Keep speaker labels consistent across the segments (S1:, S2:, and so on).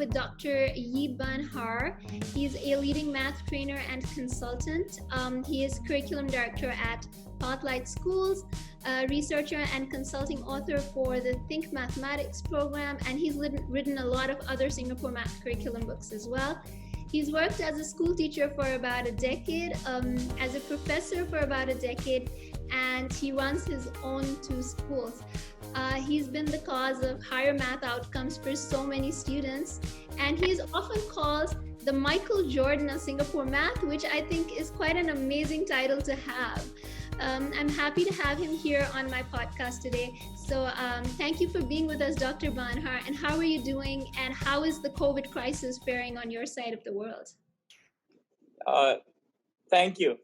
S1: with Dr. Yeap Ban Har. He's a leading math trainer and consultant. He is curriculum director at Pathlight Schools, a researcher and consulting author for the Think Mathematics program, and he's written a lot of other Singapore math curriculum books as well. He's worked as a school teacher for about a decade, as a professor for about a decade, and he runs his own 2 schools. He's been the cause of higher math outcomes for so many students, and he's often called the Michael Jordan of Singapore math, which I think is quite an amazing title to have. I'm happy to have him here on my podcast today. So thank you for being with us, Dr. Ban Har. And how are you doing? And how is the COVID crisis faring on your side of the world?
S2: Thank you.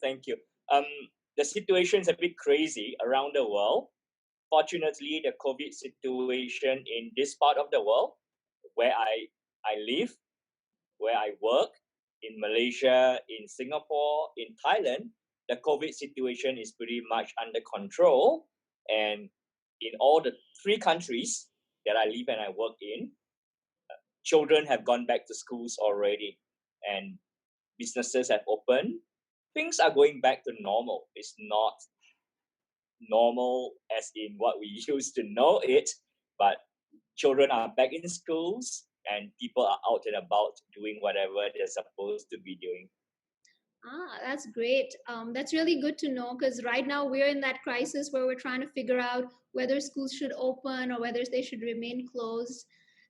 S2: The situation is a bit crazy around the world. Fortunately, the COVID situation in this part of the world, where I live, where I work, in Malaysia, in Singapore, in Thailand, the COVID situation is pretty much under control. And in all the 3 countries that I live and I work in, children have gone back to schools already, and businesses have opened. Things are going back to normal. It's not normal as in what we used to know it, but children are back in schools and people are out and about doing whatever they're supposed to be doing.
S1: That's great. That's really good to know, because right now we're in that crisis where we're trying to figure out whether schools should open or whether they should remain closed.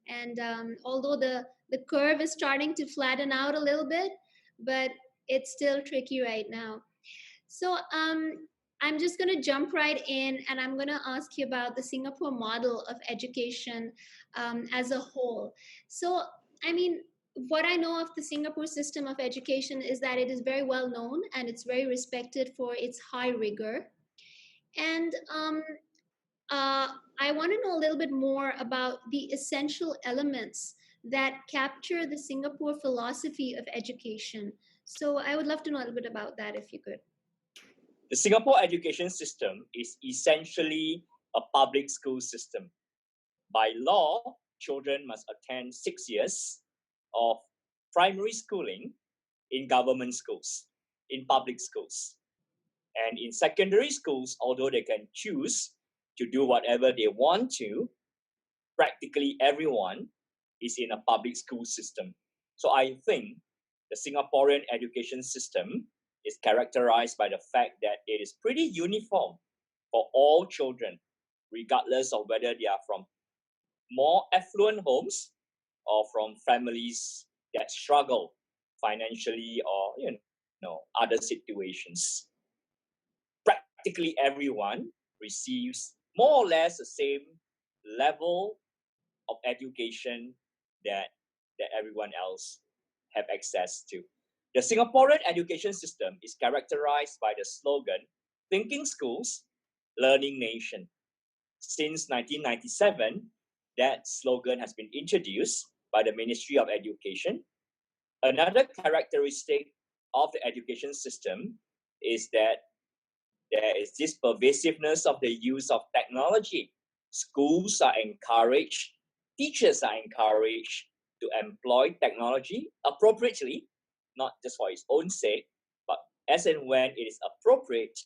S1: And although the curve is starting to flatten out a little bit, but it's still tricky right now. So I'm just going to jump right in, and I'm going to ask you about the Singapore model of education as a whole. So, I mean, what I know of the Singapore system of education is that it is very well known and it's very respected for its high rigor. And I want to know a little bit more about the essential elements that capture the Singapore philosophy of education. So I would love to know a little bit about that, if you could.
S2: The Singapore education system is essentially a public school system. By law, children must attend 6 years of primary schooling in government schools, in public schools. And in secondary schools, although they can choose to do whatever they want to, practically everyone is in a public school system. So I think the Singaporean education system is characterized by the fact that it is pretty uniform for all children, regardless of whether they are from more affluent homes or from families that struggle financially or other situations. Practically everyone receives more or less the same level of education that everyone else have access to. The Singaporean education system is characterized by the slogan, Thinking Schools, Learning Nation. Since 1997, that slogan has been introduced by the Ministry of Education. Another characteristic of the education system is that there is this pervasiveness of the use of technology. Schools are encouraged, teachers are encouraged to employ technology appropriately, not just for its own sake, but as and when it is appropriate,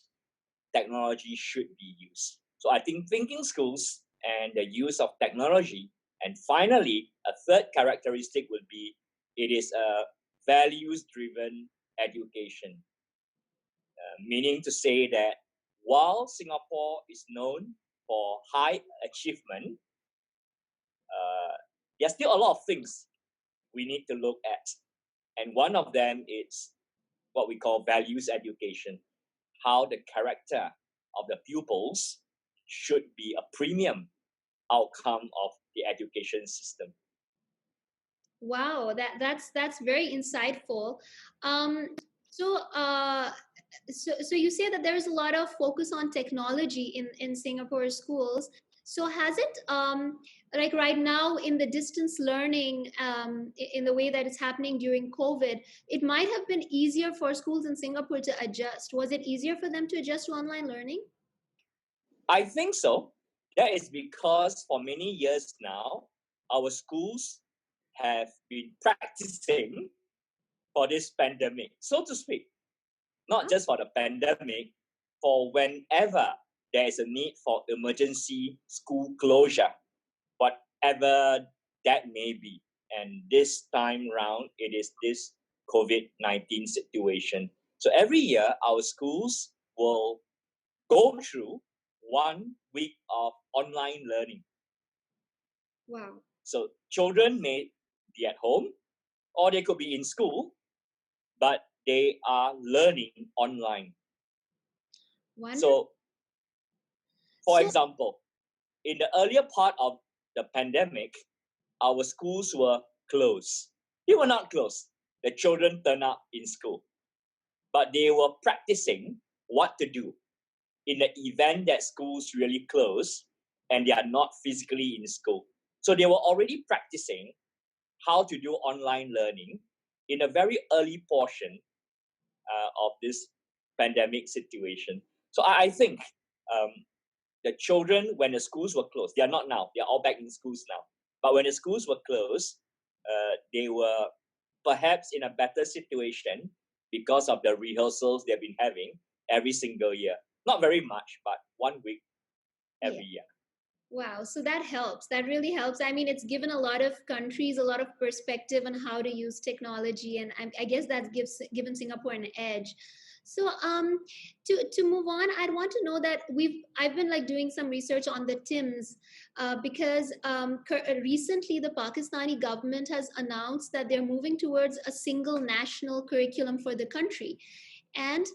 S2: technology should be used. So I think thinking schools and the use of technology. And finally, a third characteristic would be it is a values-driven education, meaning to say that while Singapore is known for high achievement, there's still a lot of things we need to look at. And one of them is what we call values education, how the character of the pupils should be a premium outcome of the education system.
S1: Wow, that's very insightful. So you say that there's a lot of focus on technology in Singapore schools. So has it, like right now in the distance learning, in the way that it's happening during COVID, it might have been easier for schools in Singapore to adjust. Was it easier for them to adjust to online learning?
S2: I think so. That is because for many years now, our schools have been practicing for this pandemic, so to speak. Not just for the pandemic, for whenever there is a need for emergency school closure, whatever that may be. And this time round, it is this COVID-19 situation. So every year, our schools will go through 1 week of online learning.
S1: Wow.
S2: So children may be at home or they could be in school, but they are learning online.
S1: Wonderful.
S2: So, for example, in the earlier part of the pandemic, our schools were closed. They were not closed. The children turned up in school, but they were practicing what to do in the event that schools really close and they are not physically in school. So they were already practicing how to do online learning in a very early portion of this pandemic situation. So I think the children, when the schools were closed, they are not now, they are all back in schools now. But when the schools were closed, they were perhaps in a better situation because of the rehearsals they've been having every single year. Not very much, but 1 week every year.
S1: Wow, so that helps. That really helps. I mean, it's given a lot of countries a lot of perspective on how to use technology, and I guess that given Singapore an edge. So, to move on, I'd want to know that I've been like doing some research on the TIMS, because recently the Pakistani government has announced that they're moving towards a single national curriculum for the country. And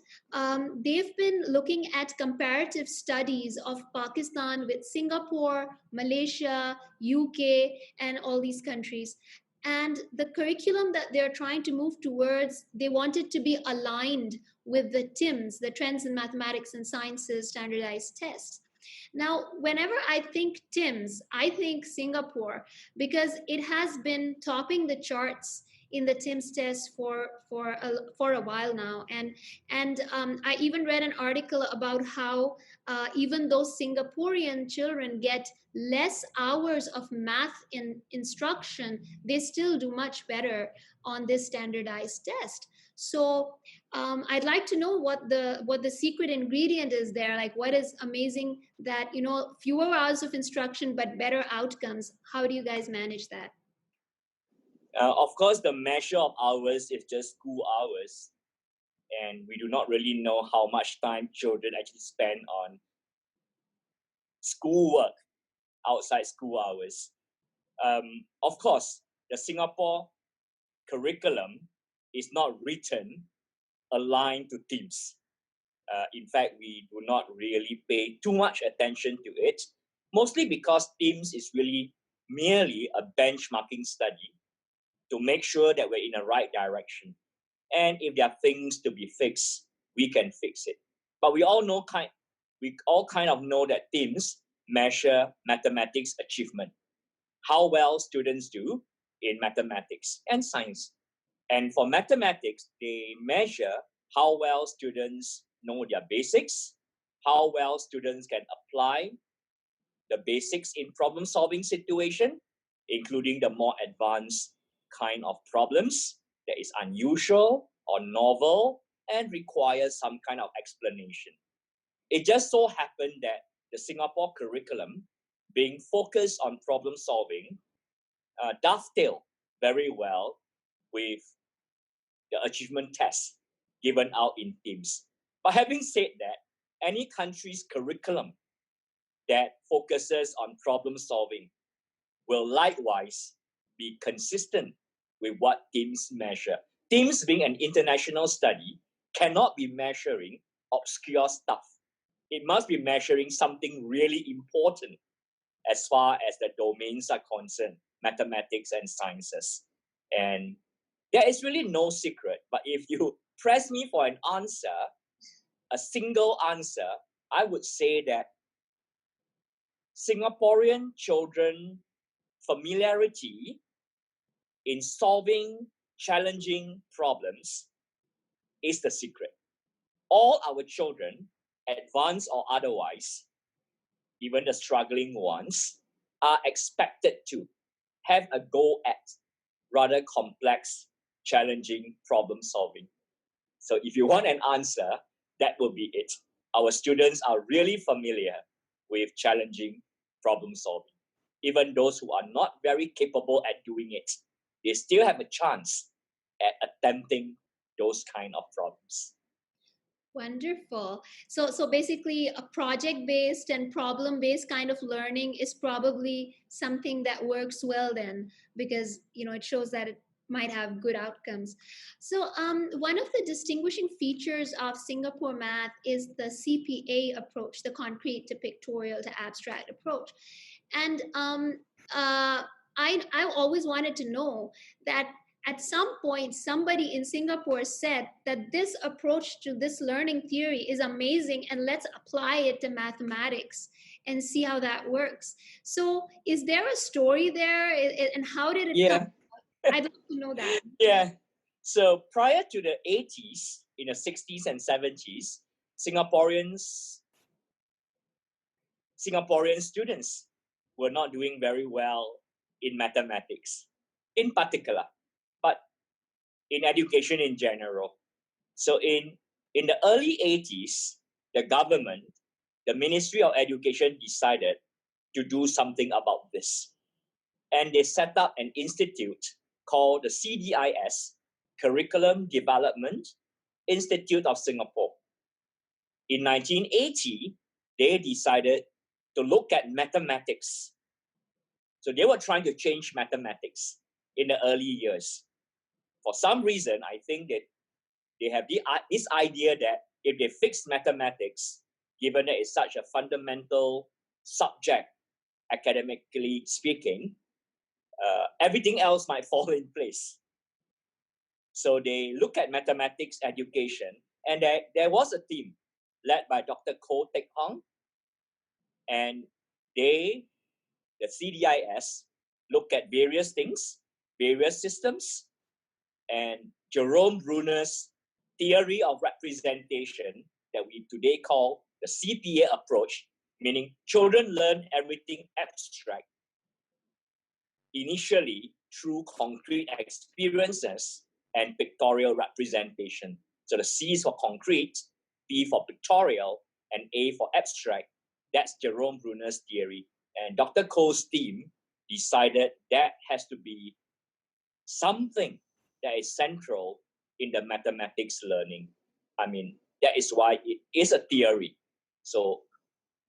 S1: they've been looking at comparative studies of Pakistan with Singapore, Malaysia, UK, and all these countries. And the curriculum that they're trying to move towards, they want it to be aligned with the TIMS, the Trends in Mathematics and Sciences Standardized Tests. Now, whenever I think TIMS, I think Singapore, because it has been topping the charts in the TIMS test for a while now, and I even read an article about how even though Singaporean children get less hours of math instruction, they still do much better on this standardized test. So I'd like to know what the secret ingredient is there. Like, what is amazing that fewer hours of instruction but better outcomes? How do you guys manage that?
S2: Of course, the measure of hours is just school hours, and we do not really know how much time children actually spend on schoolwork outside school hours. Of course, the Singapore curriculum is not written aligned to TIMS. In fact, we do not really pay too much attention to it, mostly because TIMS is really merely a benchmarking study to make sure that we're in the right direction. And if there are things to be fixed, we can fix it. But we all kind of know that TIMS measure mathematics achievement, how well students do in mathematics and science. And for mathematics, they measure how well students know their basics, how well students can apply the basics in problem-solving situation, including the more advanced kind of problems that is unusual or novel and requires some kind of explanation. It just so happened that the Singapore curriculum, being focused on problem solving, dovetail very well with the achievement test given out in TIMS. But having said that, any country's curriculum that focuses on problem solving will likewise be consistent with what TIMS measure. TIMS, being an international study, cannot be measuring obscure stuff. It must be measuring something really important as far as the domains are concerned, mathematics and sciences. And there is really no secret, but if you press me for an answer, a single answer, I would say that Singaporean children familiarity in solving challenging problems is the secret. All our children, advanced or otherwise, even the struggling ones, are expected to have a go at rather complex, challenging problem solving. So if you want an answer, that will be it. Our students are really familiar with challenging problem solving. Even those who are not very capable at doing it, they still have a chance at attempting those kind of problems.
S1: Wonderful. So basically a project-based and problem-based kind of learning is probably something that works well then, because it shows that it might have good outcomes. So one of the distinguishing features of Singapore math is the CPA approach, the concrete to pictorial to abstract approach. And I always wanted to know that at some point somebody in Singapore said that this approach to this learning theory is amazing and let's apply it to mathematics and see how that works. So is there a story there, and how did it come? I'd love to know that.
S2: Yeah. So prior to the 80s, in the 60s and 70s, Singaporean students were not doing very well in mathematics in particular, but in education in general. So in the early 80s, the government, the Ministry of Education, decided to do something about this. And they set up an institute called the CDIS, Curriculum Development Institute of Singapore. In 1980, they decided to look at mathematics. So they were trying to change mathematics in the early years. For some reason, I think that they have this idea that if they fix mathematics, given that it's such a fundamental subject, academically speaking, everything else might fall in place. So they look at mathematics education, and there was a team led by Dr. Koh Teck Hong, and the CDIS, look at various things, various systems, and Jerome Bruner's theory of representation that we today call the CPA approach, meaning children learn everything abstract initially through concrete experiences and pictorial representation. So the C is for concrete, P for pictorial, and A for abstract. That's Jerome Bruner's theory. And Dr. Koh's team decided that has to be something that is central in the mathematics learning. I mean, that is why it is a theory. So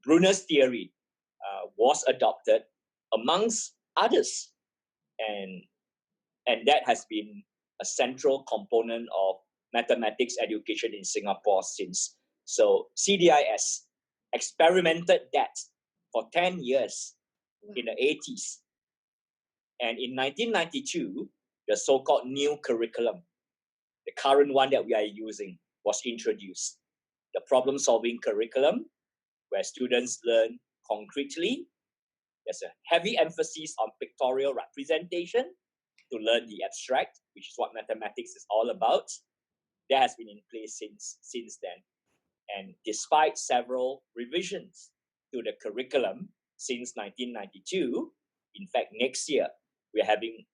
S2: Bruner's theory was adopted amongst others, and that has been a central component of mathematics education in Singapore since. So CDIS experimented that for 10 years in the 80s. And in 1992, the so-called new curriculum, the current one that we are using, was introduced. The problem-solving curriculum, where students learn concretely. There's a heavy emphasis on pictorial representation to learn the abstract, which is what mathematics is all about. That has been in place since then. And despite several revisions to the curriculum since 1992, in fact, next year, we're having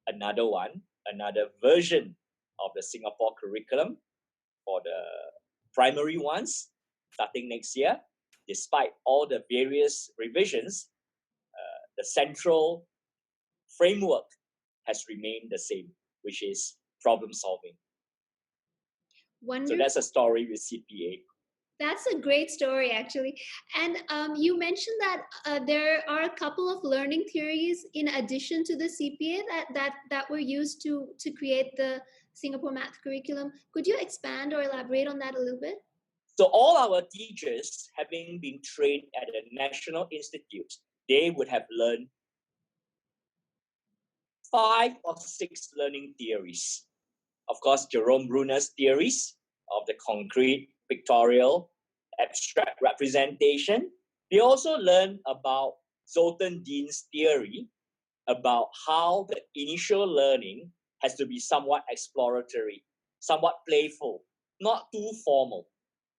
S2: another version of the Singapore curriculum for the primary ones starting next year. Despite all the various revisions, the central framework has remained the same, which is problem solving.
S1: Wonderful.
S2: So that's a story with CPA.
S1: That's a great story, actually. And you mentioned that there are a couple of learning theories in addition to the CPA that were used to create the Singapore math curriculum. Could you expand or elaborate on that a little bit?
S2: So all our teachers, having been trained at the National Institute, they would have learned 5 or 6 learning theories. Of course, Jerome Bruner's theories of the concrete, pictorial, abstract representation. They also learn about Zoltan Dean's theory about how the initial learning has to be somewhat exploratory, somewhat playful, not too formal.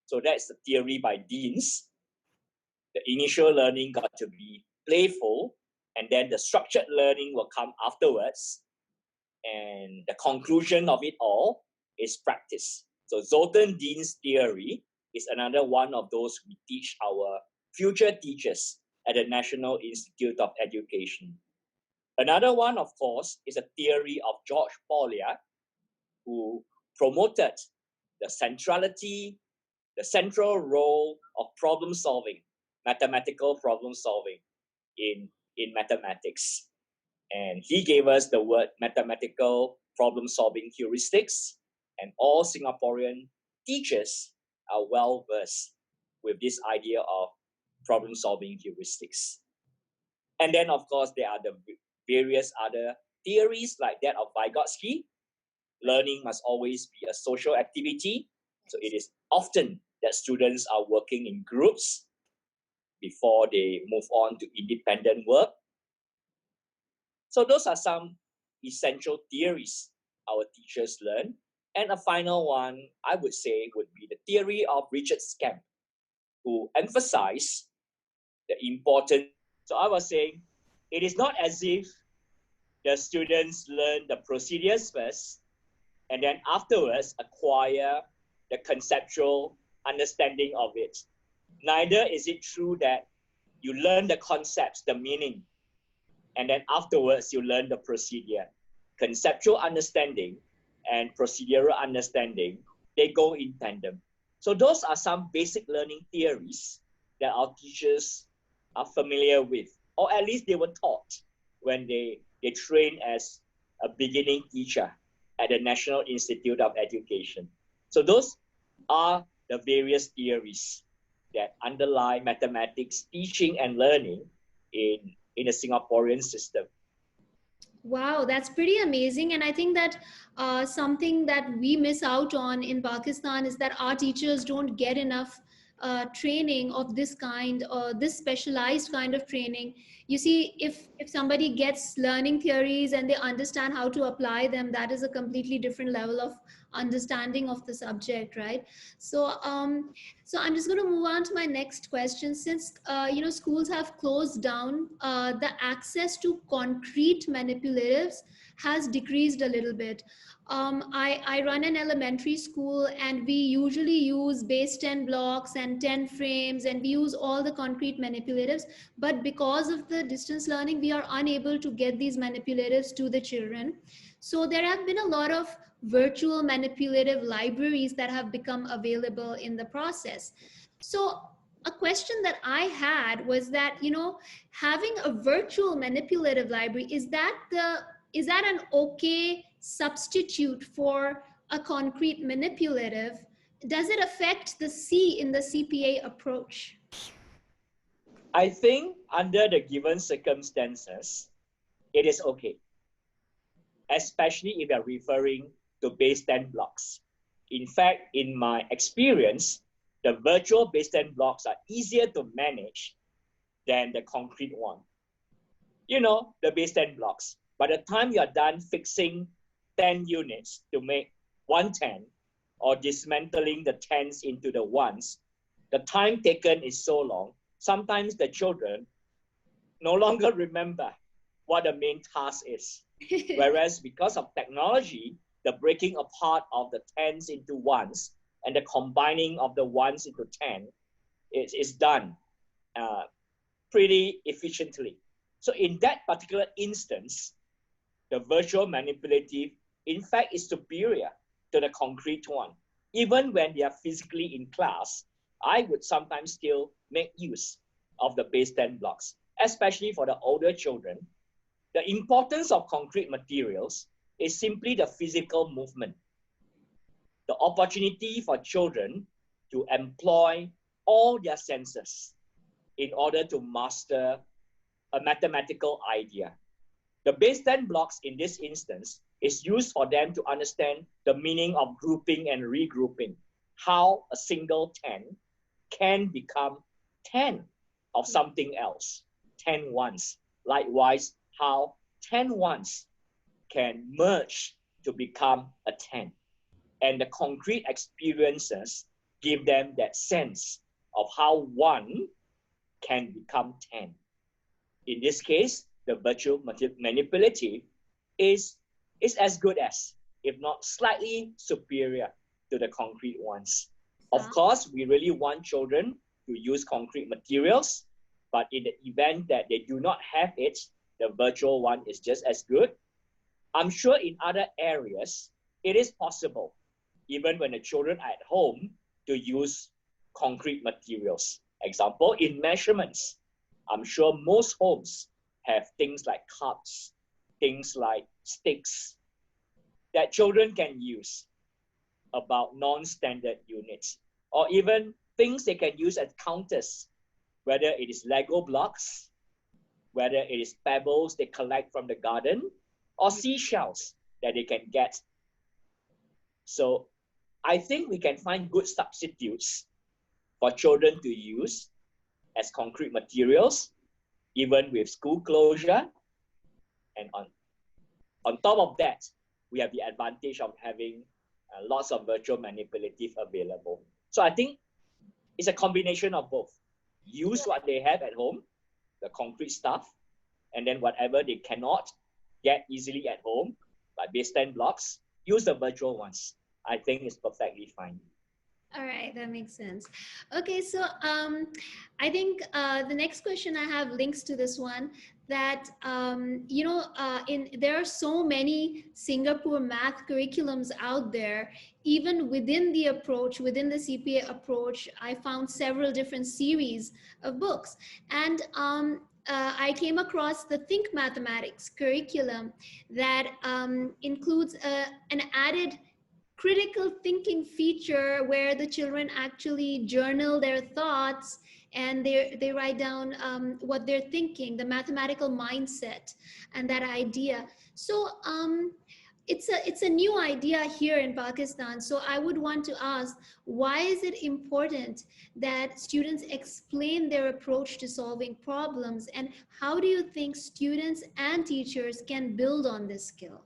S2: So that's the theory by Dean's. The initial learning got to be playful, and then the structured learning will come afterwards. And the conclusion of it all is practice. So Zoltan Dean's theory is another one of those we teach our future teachers at the National Institute of Education. Another one, of course, is a theory of George Polya, who promoted the centrality, the central role of problem solving, mathematical problem solving in mathematics. And he gave us the word mathematical problem solving heuristics, and all Singaporean teachers are well versed with this idea of problem solving heuristics. And then, of course, there are the various other theories like that of Vygotsky. Learning must always be a social activity. So it is often that students are working in groups before they move on to independent work. So those are some essential theories our teachers learn. And a final one, I would say, would be the theory of Richard Scamp, who emphasized the importance. So I was saying, it is not as if the students learn the procedures first and then afterwards acquire the conceptual understanding of it. Neither is it true that you learn the concepts, the meaning, and then afterwards you learn the procedure. Conceptual understanding and procedural understanding, they go in tandem. So those are some basic learning theories that our teachers are familiar with, or at least they were taught when they trained as a beginning teacher at the National Institute of Education. So those are the various theories that underlie mathematics teaching and learning in a Singaporean system.
S1: Wow, that's pretty amazing. And I think that something that we miss out on in Pakistan is that our teachers don't get enough training of this kind, or this specialized kind of training. You see, if somebody gets learning theories and they understand how to apply them, that is a completely different level of understanding of the subject, right? So I'm just going to move on to my next question. Since schools have closed down, the access to concrete manipulatives has decreased a little bit. I run an elementary school, and we usually use base 10 blocks and 10 frames, and we use all the concrete manipulatives. But because of the distance learning, we are unable to get these manipulatives to the children. So there have been a lot of virtual manipulative libraries that have become available in the process. So a question that I had was that, having a virtual manipulative library, is that an okay substitute for a concrete manipulative? Does it affect the C in the CPA approach?
S2: I think under the given circumstances, it is okay, especially if you're referring to base 10 blocks. In fact, in my experience, the virtual base 10 blocks are easier to manage than the concrete one. The base 10 blocks. By the time you are done fixing 10 units to make 110, or dismantling the 10s into the ones, the time taken is so long, sometimes the children no longer remember what the main task is. Whereas because of technology, the breaking apart of the 10s into ones and the combining of the ones into 10 is done pretty efficiently. So in that particular instance, the virtual manipulative, in fact, is superior to the concrete one. Even when they are physically in class, I would sometimes still make use of the base 10 blocks, especially for the older children. The importance of concrete materials is simply the physical movement, the opportunity for children to employ all their senses in order to master a mathematical idea. The base 10 blocks in this instance is used for them to understand the meaning of grouping and regrouping, how a single 10 can become 10 of something else, 10 ones. Likewise, how 10 ones can merge to become a 10. And the concrete experiences give them that sense of how 1 can become 10. In this case, the virtual manipulative is is as good as, if not slightly superior to the concrete ones. Of course, we really want children to use concrete materials, but in the event that they do not have it, the virtual one is just as good. I'm sure in other areas, it is possible, even when the children are at home, to use concrete materials. Example, in measurements, I'm sure most homes have things like cups, things like sticks that children can use about non-standard units, or even things they can use as counters, whether it is Lego blocks, whether it is pebbles they collect from the garden, or seashells that they can get. So I think we can find good substitutes for children to use as concrete materials, even with school closure. And on top of that, we have the advantage of having lots of virtual manipulative available. So I think it's a combination of both. Use what they have at home, the concrete stuff, and then whatever they cannot get easily at home, like base 10 blocks, use the virtual ones. I think it's perfectly fine.
S1: All right, that makes sense. Okay, so I think the next question I have links to this one. That there are so many Singapore math curriculums out there. Even within the approach, within the CPA approach, I found several different series of books, and I came across the Think Mathematics curriculum that includes an added critical thinking feature where the children actually journal their thoughts, and they write down what they're thinking, the mathematical mindset and that idea. So it's a new idea here in Pakistan. So I would want to ask, why is it important that students explain their approach to solving problems, and how do you think students and teachers can build on this skill?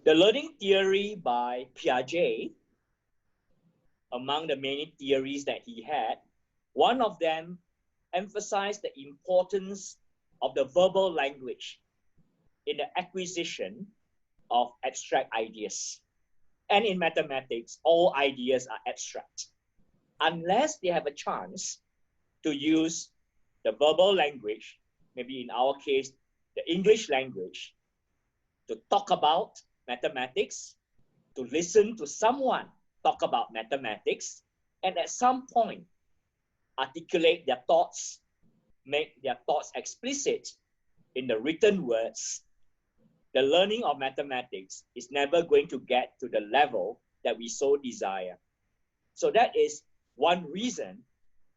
S2: The learning theory by Piaget, among the many theories that he had, one of them emphasized the importance of the verbal language in the acquisition of abstract ideas. And in mathematics, all ideas are abstract, unless they have a chance to use the verbal language, maybe in our case, the English language, to talk about mathematics, to listen to someone talk about mathematics, and at some point articulate their thoughts, make their thoughts explicit in the written words. The learning of mathematics is never going to get to the level that we so desire. So that is one reason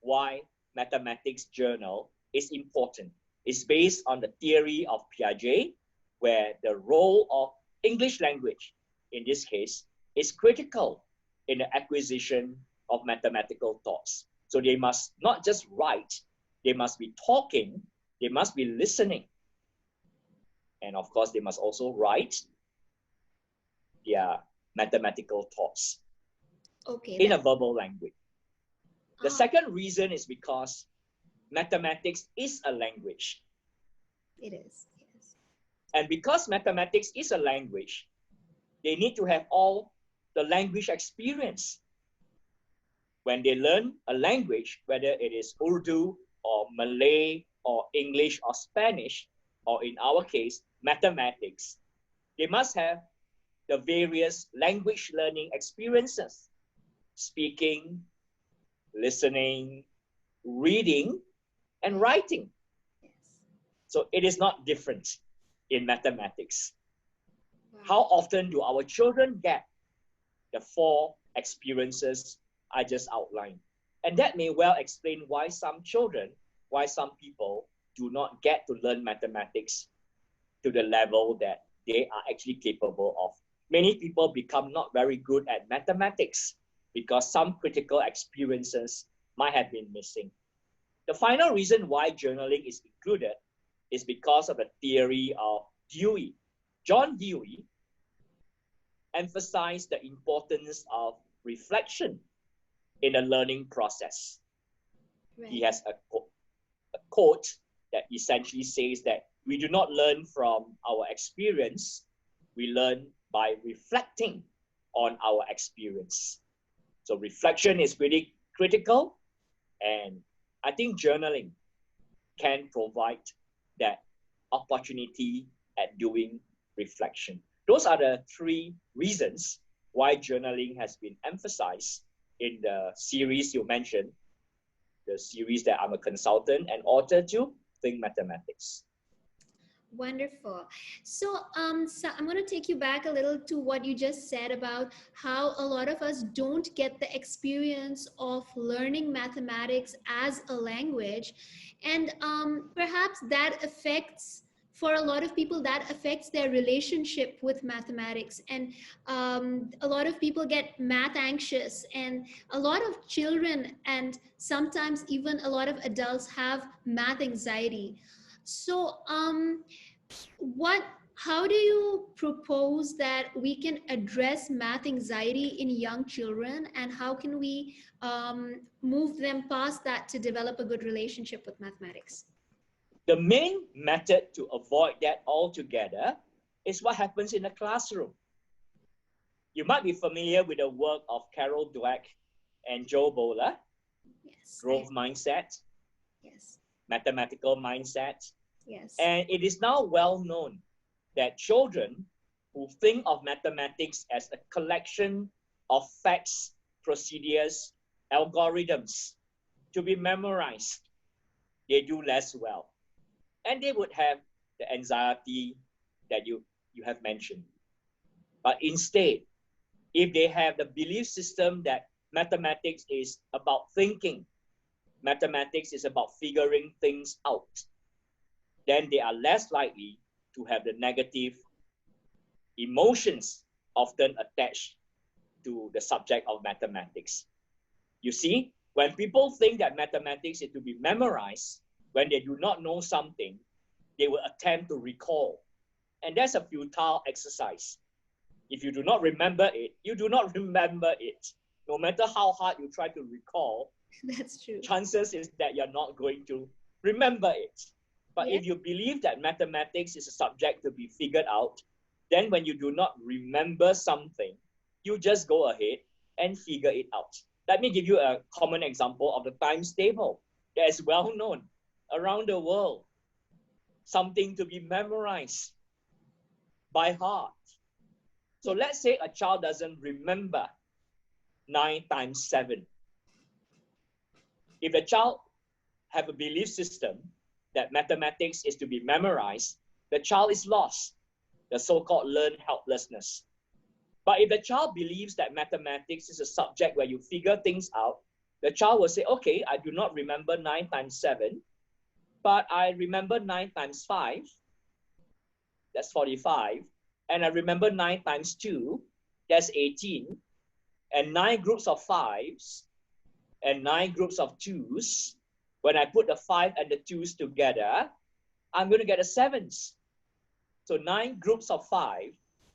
S2: why mathematics journal is important. It's based on the theory of Piaget, where the role of English language, in this case, is critical in the acquisition of mathematical thoughts. So they must not just write, they must be talking, they must be listening. And of course, they must also write their mathematical thoughts in a verbal language. The second reason is because mathematics is a language.
S1: It is.
S2: And because mathematics is a language, they need to have all the language experience. When they learn a language, whether it is Urdu or Malay or English or Spanish, or in our case, mathematics, they must have the various language learning experiences: speaking, listening, reading, and writing. So it is not different in mathematics. How often do our children get the four experiences I just outlined? And that may well explain why some children, why some people do not get to learn mathematics to the level that they are actually capable of. Many people become not very good at mathematics because some critical experiences might have been missing. The final reason why journaling is included is because of the theory of Dewey. John Dewey emphasized the importance of reflection in the learning process. Right. He has a quote that essentially says that we do not learn from our experience, We learn by reflecting on our experience. So reflection is pretty critical, and I think journaling can provide that opportunity at doing reflection. Those are the three reasons why journaling has been emphasized in the series you mentioned, the series that I'm a consultant and author to, Think Mathematics.
S1: Wonderful. So I'm going to take you back a little to what you just said about how a lot of us don't get the experience of learning mathematics as a language. And perhaps that affects, for a lot of people, that affects their relationship with mathematics. And a lot of people get math anxious, and a lot of children and sometimes even a lot of adults have math anxiety. So, what, how do you propose that we can address math anxiety in young children, and how can we move them past that to develop a good relationship with mathematics?
S2: The main method to avoid that altogether is what happens in the classroom. You might be familiar with the work of Carol Dweck and Joe Bowler,
S1: Yes.
S2: growth mindset,
S1: Yes.
S2: mathematical mindset.
S1: Yes.
S2: And it is now well known that children who think of mathematics as a collection of facts, procedures, algorithms to be memorized, they do less well. And they would have the anxiety that you have mentioned. But instead, if they have the belief system that mathematics is about thinking, mathematics is about figuring things out, then they are less likely to have the negative emotions often attached to the subject of mathematics. You see, when people think that mathematics is to be memorized, when they do not know something, they will attempt to recall. And that's a futile exercise. If you do not remember it, you do not remember it. No matter how hard you try to recall,
S1: That's true.
S2: chances is that you're not going to remember it. But
S1: Yeah.
S2: if you believe that mathematics is a subject to be figured out, then when you do not remember something, you just go ahead and figure it out. Let me give you a common example of the times table that is well known around the world. Something to be memorized by heart. So let's say a child doesn't remember 9 times 7. If the child have a belief system that mathematics is to be memorized, the child is lost, the so-called learned helplessness. But if the child believes that mathematics is a subject where you figure things out, the child will say, okay, I do not remember 9 times 7, but I remember 9 times 5, that's 45, and I remember 9 times 2, that's 18, and 9 groups of 5s, and 9 groups of 2s. When I put the 5 and the 2s together, I'm going to get a 7s. So 9 groups of 5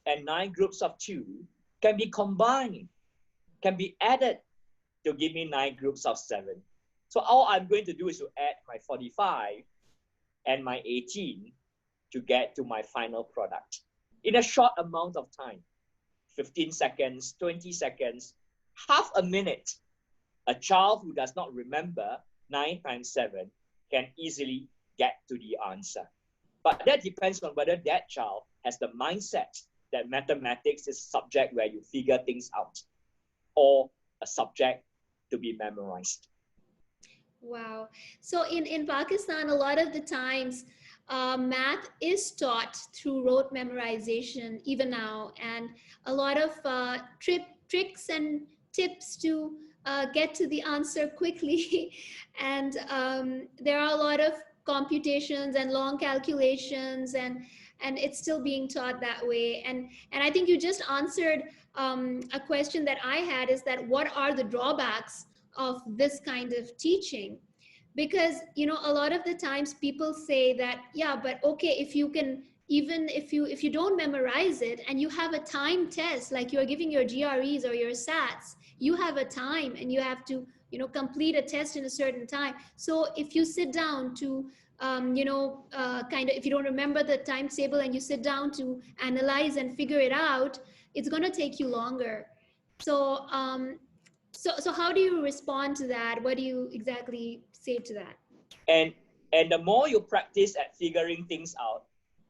S2: and 9 groups of 2 can be combined, can be added to give me 9 groups of 7. So all I'm going to do is to add my 45 and my 18 to get to my final product in a short amount of time, 15 seconds, 20 seconds, half a minute. A child who does not remember 9 times 7 can easily get to the answer. But that depends on whether that child has the mindset that mathematics is a subject where you figure things out, or a subject to be memorized.
S1: Wow. So in Pakistan, a lot of the times, math is taught through rote memorization even now, and a lot of tricks and tips to get to the answer quickly. And there are a lot of computations and long calculations, and it's still being taught that way. And I think you just answered a question that I had, is that what are the drawbacks of this kind of teaching? Because a lot of the times people say that, yeah, but okay, if you can, even if you don't memorize it and you have a time test, like you're giving your GREs or your SATs, you have a time and you have to complete a test in a certain time. So if you sit down to kind of, if you don't remember the timetable and you sit down to analyze and figure it out, it's going to take you longer. So, so how do you respond to that? What do you exactly say to that?
S2: And and the more you practice at figuring things out,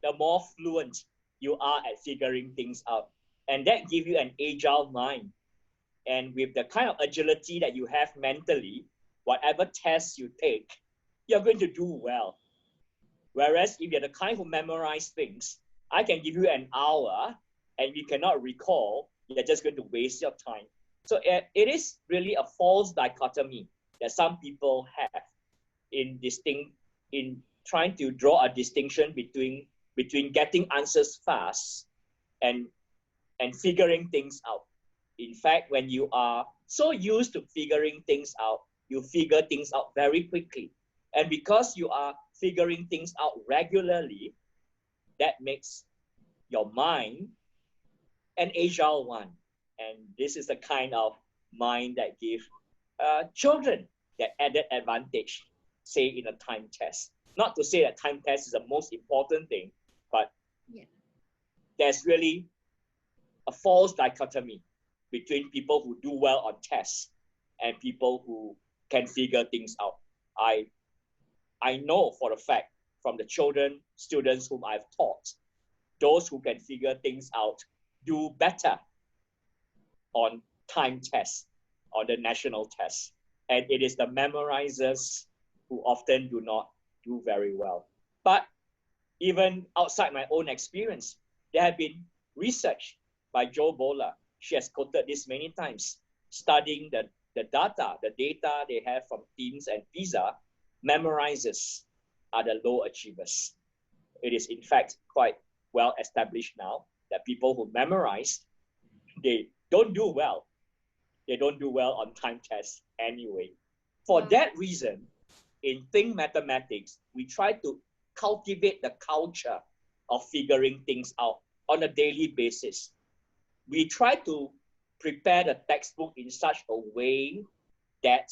S2: the more fluent you are at figuring things out. And that gives you an agile mind. And with the kind of agility that you have mentally, whatever test you take, you're going to do well. Whereas if you're the kind who memorize things, I can give you an hour and you cannot recall, you're just going to waste your time. So it is really a false dichotomy that some people have in trying to draw a distinction between getting answers fast and figuring things out. In fact, when you are so used to figuring things out, you figure things out very quickly. And because you are figuring things out regularly, that makes your mind an agile one. And this is the kind of mind that gives children that added advantage, say in a time test. Not to say that time test is the most important thing, but
S1: Yeah.
S2: there's really a false dichotomy between people who do well on tests and people who can figure things out. I know for a fact from the students whom I've taught, those who can figure things out do better on time tests, on the national tests. And it is the memorizers who often do not do very well. But even outside my own experience, there have been research by Joe Bola. She has quoted this many times, studying the data they have from teams and PISA, memorizers are the low achievers. It is in fact quite well established now that people who memorize, they don't do well. They don't do well on time tests anyway. For that reason, in Think Mathematics, we try to cultivate the culture of figuring things out on a daily basis. We try to prepare the textbook in such a way that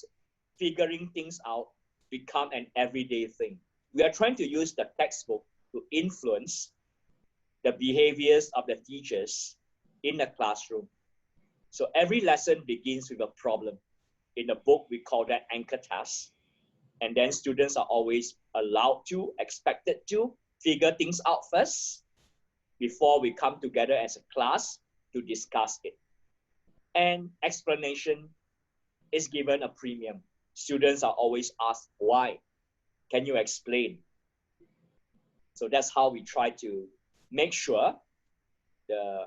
S2: figuring things out become an everyday thing. We are trying to use the textbook to influence the behaviors of the teachers in the classroom. So every lesson begins with a problem. In the book, we call that anchor tasks. And then students are always allowed to, expected to figure things out first before we come together as a class to discuss it. And explanation is given a premium. Students are always asked, why? Can you explain? So that's how we try to make sure the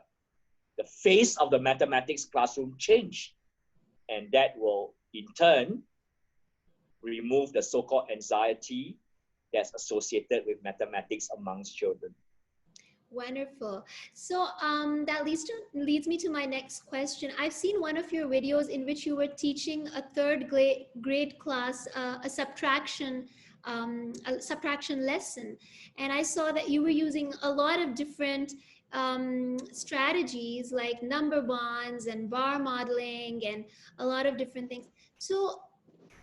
S2: face of the mathematics classroom change. And that will, in turn, remove the so-called anxiety that's associated with mathematics amongst children.
S1: Wonderful. So that leads me to my next question. I've seen one of your videos in which you were teaching a third grade class a subtraction lesson, and I saw that you were using a lot of different strategies like number bonds and bar modeling and a lot of different things. So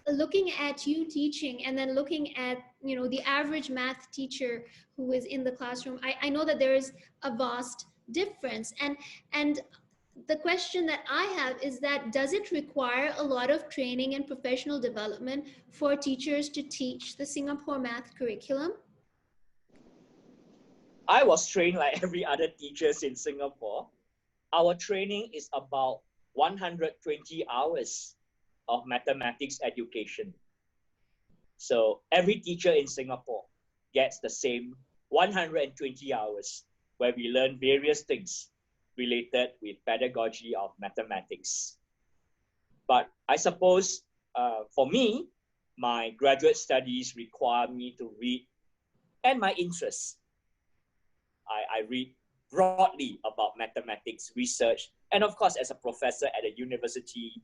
S1: looking at you teaching and then looking at the average math teacher who is in the classroom, I know that there is a vast difference, and the question that I have is that does it require a lot of training and professional development for teachers to teach the Singapore math curriculum?
S2: I was trained like every other teachers in Singapore. Our training is about 120 hours of mathematics education. So every teacher in Singapore gets the same 120 hours where we learn various things related with pedagogy of mathematics. But I suppose for me, my graduate studies require me to read, and my interests. I read broadly about mathematics research, and of course, as a professor at a university,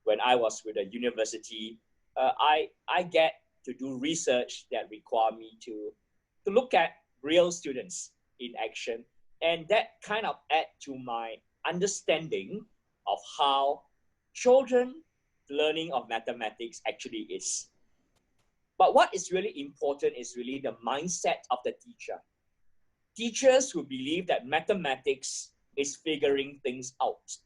S2: when I was with a university, I get to do research that require me to look at real students in action, and that kind of add to my understanding of how children learning of mathematics actually is. But what is really important is really the mindset of the teacher. Teachers who believe that mathematics is figuring things out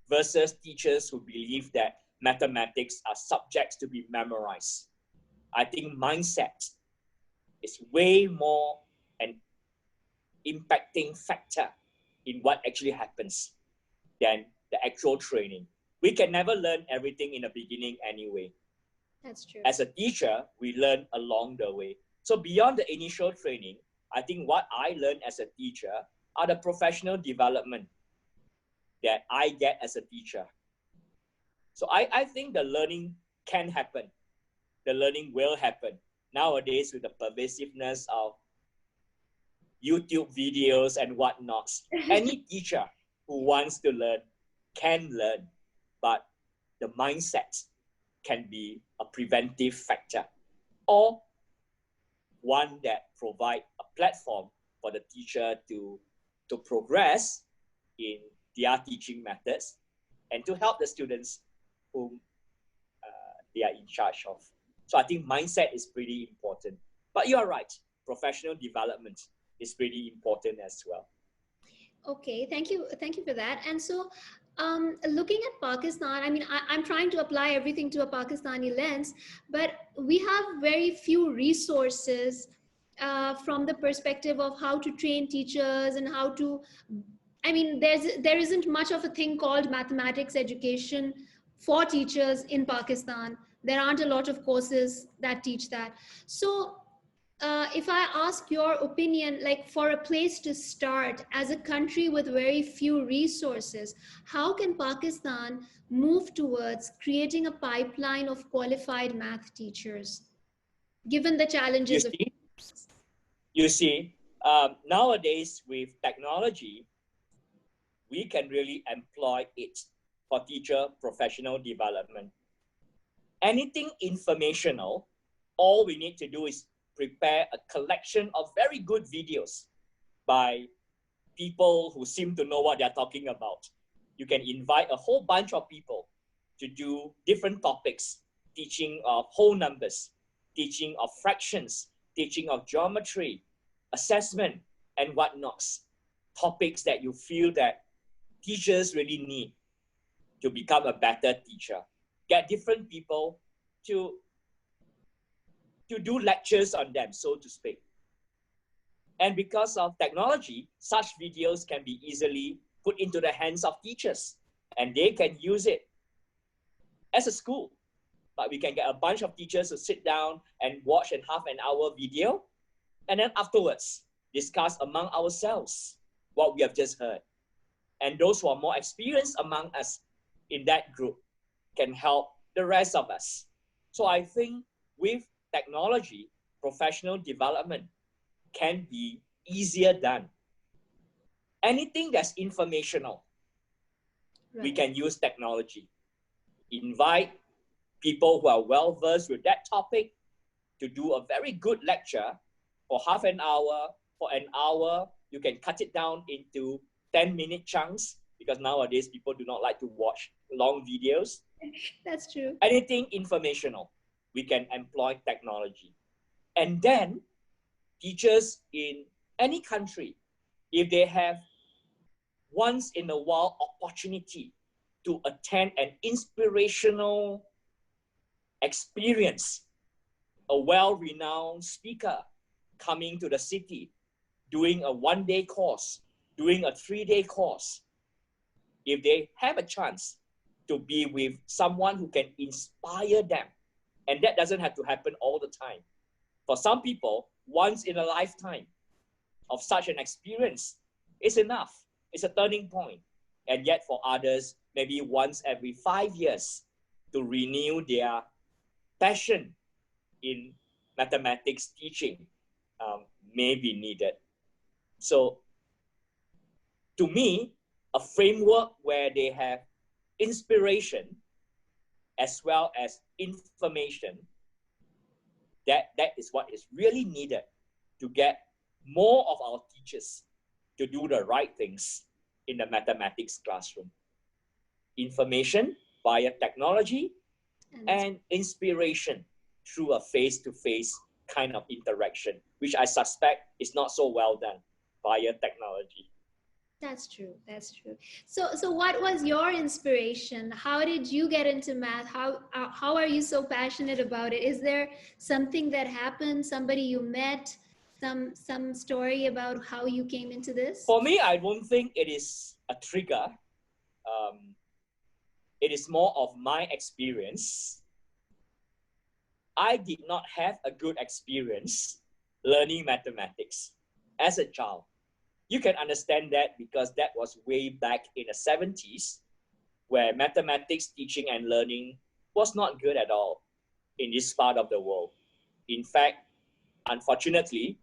S2: versus teachers who believe that mathematics are subjects to be memorized. I think mindset is way more an impacting factor in what actually happens than the actual training. We can never learn everything in the beginning anyway.
S1: That's true.
S2: As a teacher, we learn along the way. So beyond the initial training, I think what I learned as a teacher are the professional development that I get as a teacher. So I think the learning can happen. The learning will happen. Nowadays, with the pervasiveness of YouTube videos and whatnot, any teacher who wants to learn can learn, but the mindset can be a preventive factor or one that provide a platform for the teacher to progress in their teaching methods and to help the students whom they are in charge of. So I think mindset is pretty important. But you are right, professional development is pretty important as well.
S1: Okay, thank you for that. And so, looking at Pakistan, I mean, I'm trying to apply everything to a Pakistani lens, but we have very few resources from the perspective of how to train teachers and how to. I mean, there isn't much of a thing called mathematics education for teachers in Pakistan. There aren't a lot of courses that teach that. So if I ask your opinion, like for a place to start as a country with very few resources, how can Pakistan move towards creating a pipeline of qualified math teachers, given the
S2: You
S1: challenges of?
S2: see, you see, nowadays with technology, we can really employ it for teacher professional development. Anything informational, all we need to do is prepare a collection of very good videos by people who seem to know what they're talking about. You can invite a whole bunch of people to do different topics, teaching of whole numbers, teaching of fractions, teaching of geometry, assessment, and whatnots. Topics that you feel that teachers really need to become a better teacher. Get different people to do lectures on them, so to speak. And because of technology, such videos can be easily put into the hands of teachers and they can use it as a school. But we can get a bunch of teachers to sit down and watch a half an hour video and then afterwards discuss among ourselves what we have just heard. And those who are more experienced among us in that group can help the rest of us. So I think with technology, professional development can be easier done. Anything that's informational, we can use technology. Invite people who are well versed with that topic to do a very good lecture for half an hour, for an hour. You can cut it down into 10-minute chunks because nowadays people do not like to watch long videos.
S1: That's true.
S2: Anything informational, we can employ technology. And then teachers in any country, if they have once in a while opportunity to attend an inspirational experience, a well-renowned speaker coming to the city, doing a 1-day course, doing a 3-day course, if they have a chance to be with someone who can inspire them, and that doesn't have to happen all the time. For some people, once in a lifetime of such an experience is enough. It's a turning point. And yet for others, maybe once every 5 years to renew their passion in mathematics teaching may be needed. So to me, a framework where they have inspiration as well as information, that is what is really needed to get more of our teachers to do the right things in the mathematics classroom. Information via technology and inspiration through a face-to-face kind of interaction, which I suspect is not so well done via technology.
S1: That's true. That's true. So what was your inspiration? How did you get into math? How are you so passionate about it? Is there something that happened? Somebody you met? Some story about how you came into this?
S2: For me, I don't think it is a trigger. It is more of my experience. I did not have a good experience learning mathematics as a child. You can understand that because that was way back in the 70s, where mathematics teaching and learning was not good at all in this part of the world. In fact, unfortunately,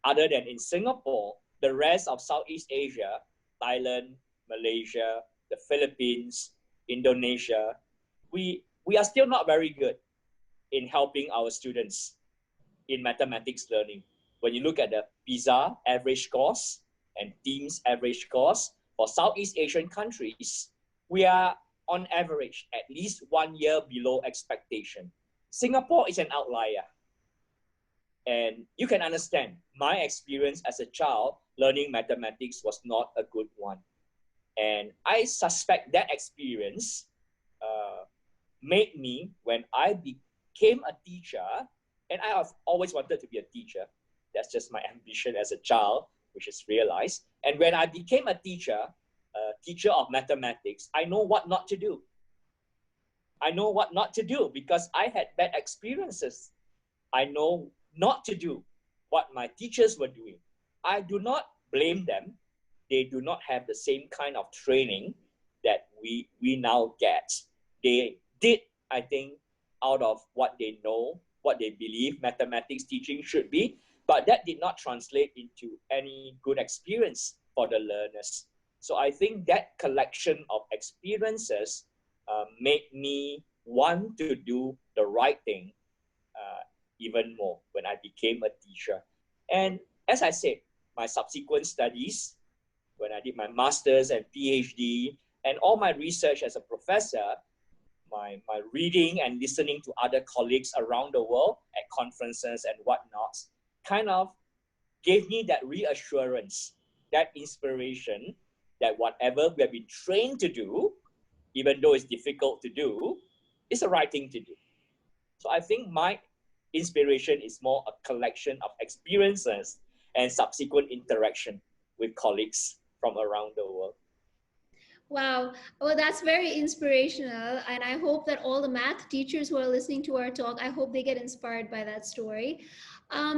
S2: other than in Singapore, the rest of Southeast Asia, Thailand, Malaysia, the Philippines, Indonesia, we are still not very good in helping our students in mathematics learning. When you look at the PISA average scores and TEAMS average scores for Southeast Asian countries, we are on average at least 1 year below expectation. Singapore is an outlier. And you can understand my experience as a child learning mathematics was not a good one. And I suspect that experience made me, when I became a teacher, and I have always wanted to be a teacher. That's just my ambition as a child, which is realized. And when I became a teacher of mathematics, I know what not to do. I know what not to do because I had bad experiences. I know not to do what my teachers were doing. I do not blame them. They do not have the same kind of training that we now get. They did, I think, out of what they know, what they believe mathematics teaching should be, but that did not translate into any good experience for the learners. So I think that collection of experiences made me want to do the right thing even more when I became a teacher. And as I said, my subsequent studies, when I did my master's and PhD, and all my research as a professor, my reading and listening to other colleagues around the world at conferences and whatnot, kind of gave me that reassurance, that inspiration, that whatever we have been trained to do, even though it's difficult to do, is the right thing to do. So I think my inspiration is more a collection of experiences and subsequent interaction with colleagues from around the world.
S1: Wow. Well, that's very inspirational. And I hope that all the math teachers who are listening to our talk, I hope they get inspired by that story.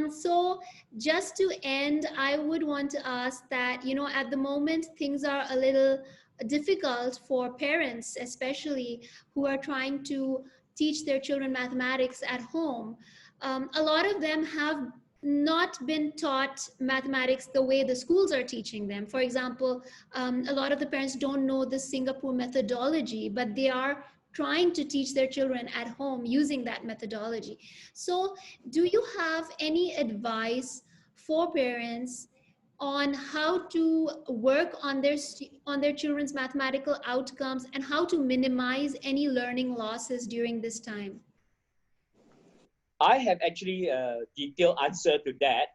S1: So just to end, I would want to ask that, at the moment, things are a little difficult for parents, especially who are trying to teach their children mathematics at home. A lot of them have not been taught mathematics the way the schools are teaching them. For example, a lot of the parents don't know the Singapore methodology, but they are trying to teach their children at home using that methodology. So, do you have any advice for parents on how to work on their children's mathematical outcomes and how to minimize any learning losses during this time?
S2: I have actually a detailed answer to that.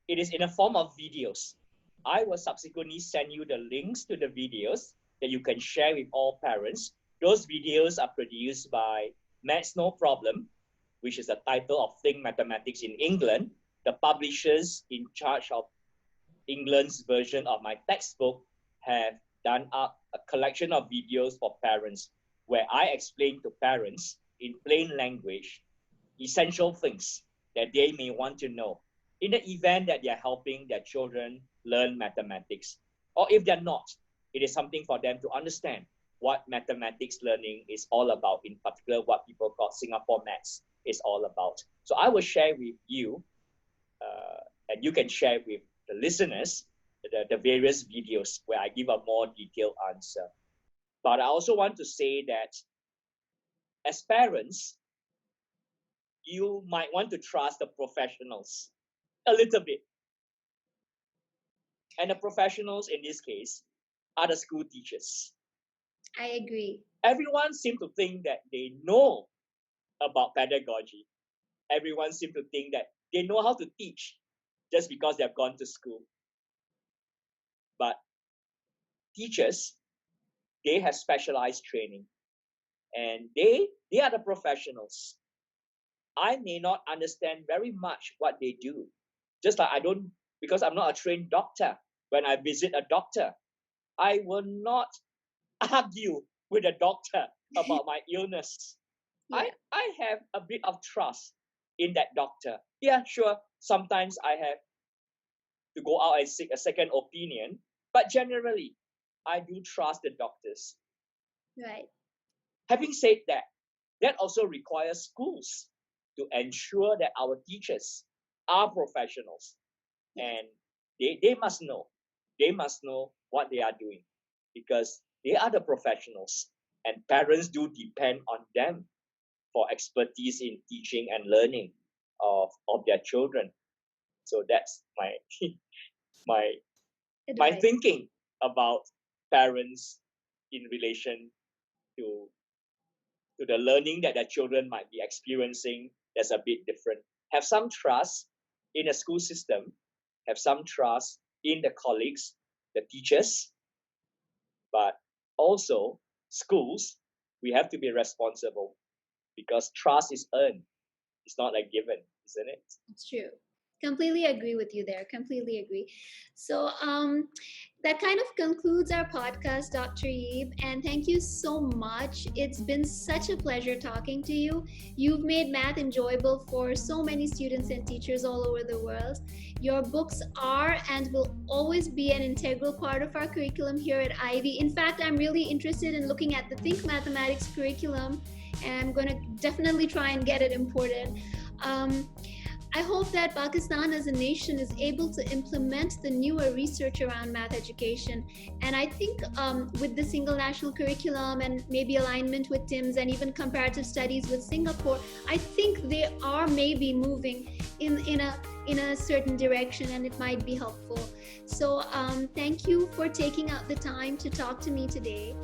S2: It is in a form of videos. I will subsequently send you the links to the videos that you can share with all parents. Those videos are produced by Maths No Problem, which is the title of Think Mathematics in England. The publishers in charge of England's version of my textbook have done up a collection of videos for parents where I explain to parents in plain language essential things that they may want to know in the event that they're helping their children learn mathematics. Or if they're not, it is something for them to understand what mathematics learning is all about, in particular what people call Singapore Maths is all about. So I will share with you, and you can share with the listeners, the various videos where I give a more detailed answer. But I also want to say that as parents, you might want to trust the professionals a little bit. And the professionals in this case are the school teachers.
S1: I agree.
S2: Everyone seems to think that they know about pedagogy. everyone seems to think that they know how to teach just because they have gone to school. But teachers, they have specialized training, and they are the professionals. I may not understand very much what they do. Just like I don't, because I'm not a trained doctor. When I visit a doctor, I will not argue with a doctor about my illness.
S1: Yeah.
S2: I have a bit of trust in that doctor. Yeah, sure. Sometimes I have to go out and seek a second opinion, but generally, I do trust the doctors.
S1: Right.
S2: Having said that, that also requires schools to ensure that our teachers are professionals, and they must know what they are doing, because they are the professionals, and parents do depend on them for expertise in teaching and learning of their children. So that's my
S1: Right.
S2: thinking about parents in relation to the learning that their children might be experiencing. That's a bit different. Have some trust in the school system, have some trust in the colleagues, the teachers, but also schools, we have to be responsible, because trust is earned. It's not a given, isn't it?
S1: It's true. Completely agree with you there. Completely agree. So that kind of concludes our podcast, Dr. Yeap. And thank you so much. It's been such a pleasure talking to you. You've made math enjoyable for so many students and teachers all over the world. Your books are and will always be an integral part of our curriculum here at Ivy. In fact, I'm really interested in looking at the Think Mathematics curriculum, and I'm going to definitely try and get it imported. I hope that Pakistan as a nation is able to implement the newer research around math education. And I think with the single national curriculum and maybe alignment with TIMSS and even comparative studies with Singapore, I think they are maybe moving in a certain direction, and it might be helpful. So thank you for taking out the time to talk to me today.